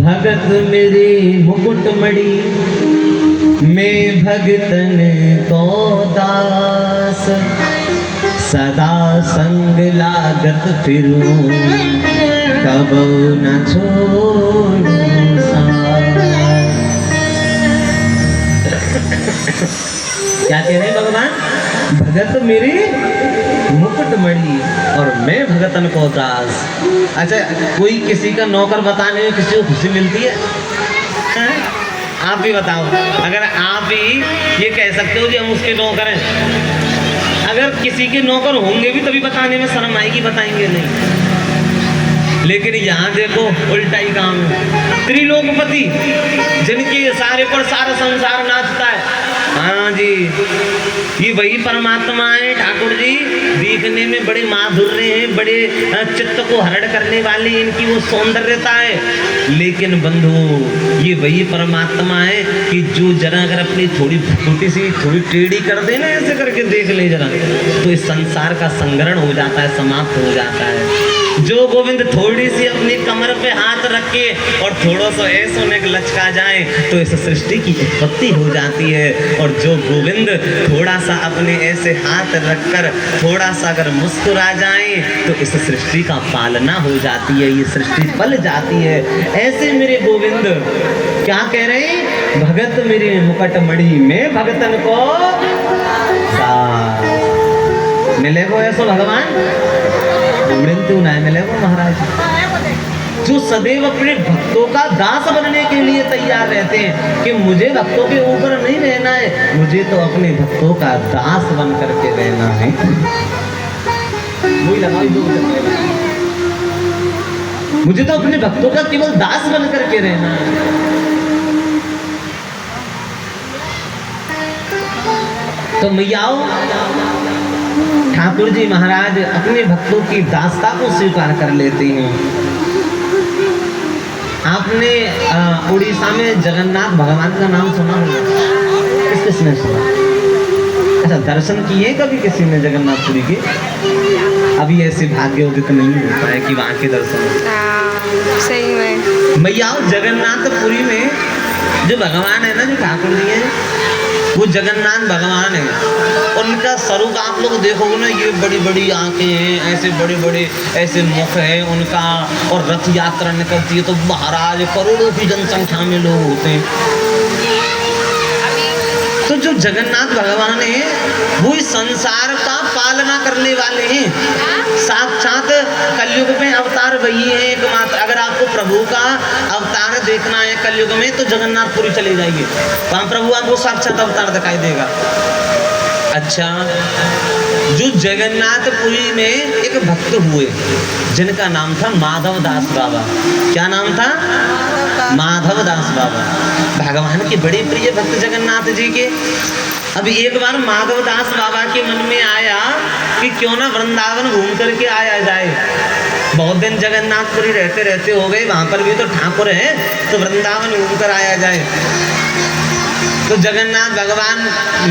भगत मेरे मुकुटमणि मैं भगतन को दास, सदा संग लागत फिरूं कबो न छोड़ूं साथ। क्या कह रहे हैं भगवान? भगत मेरी मुकुटमणि और मैं भगतन को दास। अच्छा, कोई किसी का नौकर बताने में किसी को खुशी मिलती है? आप भी बताओ। अगर आप भी ये कह सकते हो कि हम उसके नौकर हैं, अगर किसी के नौकर होंगे भी तभी बताने में शर्म आएगी, बताएंगे नहीं। लेकिन यहाँ देखो उल्टा ही काम है। त्रिलोकपति जिनके इशारे पर सारा संसार नाचता है, हाँ जी, ये वही परमात्मा है ठाकुर जी। देखने में बड़े माधुर्य हैं, बड़े चित्त को हरण करने वाले इनकी वो सौंदर्यता है। लेकिन बंधु ये वही परमात्मा है कि जो जरा अगर अपनी थोड़ी छोटी सी थोड़ी टेढ़ी कर दे ना, ऐसे करके देख ले जरा, तो इस संसार का संग्रहण हो जाता है, समाप्त हो जाता है। जो गोविंद थोड़ी सी अपनी कमर पे हाथ रख के और थोड़ा सा ऐसा में लचका जाए तो इस सृष्टि की उत्पत्ति हो जाती है। और जो गोविंद थोड़ा सा अपने ऐसे हाथ रखकर थोड़ा सा अगर मुस्कुरा जाए तो इस सृष्टि का पालना हो जाती है, ये सृष्टि पल जाती है। ऐसे मेरे गोविंद क्या कह रहे हैं? भगत मेरी मुकुटमणि मैं भगतन को दास। मिले को ऐसो भगवान मृत्यु न मिले को महाराज, जो सदैव अपने भक्तों का दास बनने के लिए तैयार रहते हैं कि मुझे भक्तों के ऊपर नहीं रहना है, मुझे तो अपने भक्तों का दास बन करके रहना है। वही लगाओ जो मुझे तो अपने भक्तों का केवल दास बन करके रहना है। तो मैयाओ ठाकुर जी महाराज अपने भक्तों की दासता को स्वीकार कर लेते हैं। आपने उड़ीसा में जगन्नाथ भगवान का नाम सुना होगा? किसने सुना? अच्छा, दर्शन किए कभी किसी ने जगन्नाथपुरी के? अभी ऐसे भाग्य उदित नहीं होता है कि वहाँ के दर्शन सही में। भैया जगन्नाथपुरी में जो भगवान है ना, जो ठाकुर जी है, वो जगन्नाथ भगवान है। उनका स्वरूप आप लोग देखोगे ना, ये बड़ी बड़ी आंखें हैं, ऐसे बड़े बड़े ऐसे मुख है उनका, और रथ यात्रा निकलती है तो महाराज करोड़ों की जनसंख्या में लोग होते हैं। तो जो जगन्नाथ भगवान है वो इस संसार का पालना करने वाले हैं। साक्षात कलयुग में अवतार वही है एकमात्र। अगर आपको प्रभु का अवतार देखना है कलयुग में तो जगन्नाथपुरी चले जाइए, वहाँ प्रभु आपको साक्षात अवतार दिखाई देगा। अच्छा, जो जगन्नाथपुरी में एक भक्त हुए जिनका नाम था माधव दास बाबा। क्या नाम था? माधव दास बाबा, भगवान के बड़े प्रिय भक्त जगन्नाथ जी के। अभी एक बार माधव दास बाबा के मन में आया कि क्यों ना वृंदावन घूम करके आया जाए। बहुत दिन जगन्नाथपुरी रहते रहते हो गए, वहाँ पर भी तो ठाकुर है, तो वृंदावन घूम कर आया जाए। तो जगन्नाथ भगवान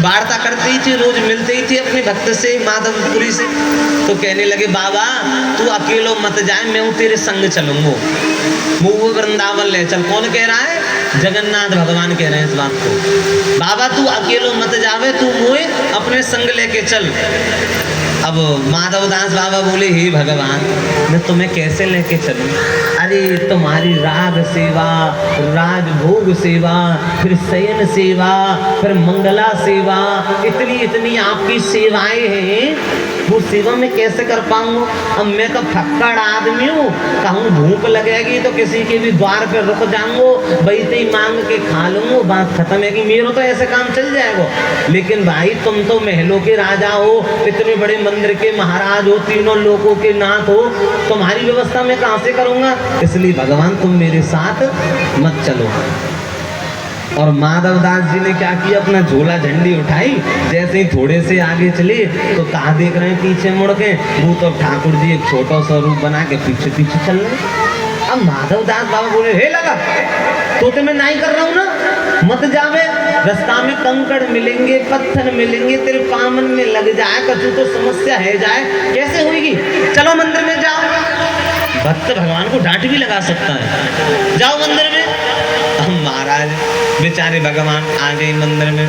वार्ता करते ही थे, रोज मिलते ही थे अपने भक्त से, माधवपुरी से। तो कहने लगे, बाबा तू अकेलो मत जाए, मैं हूँ तेरे संग चलूंगा, मुँह वृंदावन ले चल। कौन कह रहा है? जगन्नाथ भगवान कह रहे हैं इस बात को। बाबा तू अकेलो मत जावे, तू मुझे अपने संग लेके चल। अब माधवदास बाबा बोले, हे भगवान मैं तुम्हें कैसे लेके चलूं? अरे तुम्हारी राग सेवा, राजभोग सेवा, फिर शयन सेवा, फिर मंगला सेवा, इतनी इतनी आपकी सेवाएं हैं, वो सेवा मैं कैसे कर पाऊंगा? अब मैं तो फक्कड़ आदमी हूँ, कहूँ भूख लगेगी तो किसी के भी द्वार पे रुक जाऊंगा, वैसे ही मांग के खा लूंगा, बात खत्म है कि मेरा तो ऐसे काम चल जाएगा। लेकिन भाई तुम तो महलों के राजा हो, इतने बड़े मंदिर के महाराज हो, तीनों लोगों के नाथ हो, तुम्हारी व्यवस्था मैं कहाँ से करूँगा? इसलिए भगवान तुम मेरे साथ मत चलो। और माधवदास जी ने क्या किया? अपना झोला झंडी उठाई, जैसे ही थोड़े से आगे चले तो कहाँ देख रहे हैं? पीछे मुड़ के। वो तो ठाकुर जी एक छोटा सा रूप बना के पीछे पीछे चल रहे। अब माधवदास बाबा बोले, हे लगा तो मैं नहीं कर रहा हूँ ना, मत जावे, रास्ता में कंकड़ मिलेंगे, पत्थर मिलेंगे, तेरे पामन में लग जाए, कछु तो समस्या है जाए, कैसे होगी? चलो मंदिर में जाओ। भक्त भगवान को डांट भी लगा सकता है, जाओ मंदिर में। महाराज बेचारे भगवान आ गए मंदिर में।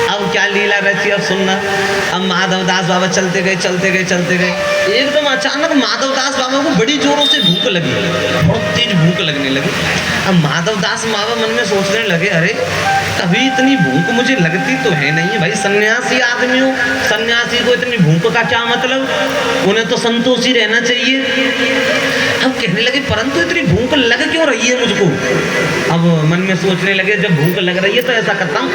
अब क्या लीला रची अब सुनना। अब माधवदास बाबा चलते गए एकदम अचानक माधवदास बाबा को बड़ी जोरों से भूख लगी, बहुत तेज भूख लगने लगी। अब माधवदास बाबा मन में सोचने लगे, अरे कभी इतनी भूख मुझे लगती तो है नहीं भाई, सन्यासी आदमी हो, सन्यासी को इतनी भूख का क्या मतलब, उन्हें तो संतोषी रहना चाहिए। अब कहने लगे परंतु इतनी भूख लग क्यों रही है मुझको। अब मन में सोचने लगे जब भूख लग रही है तो ऐसा करता हूँ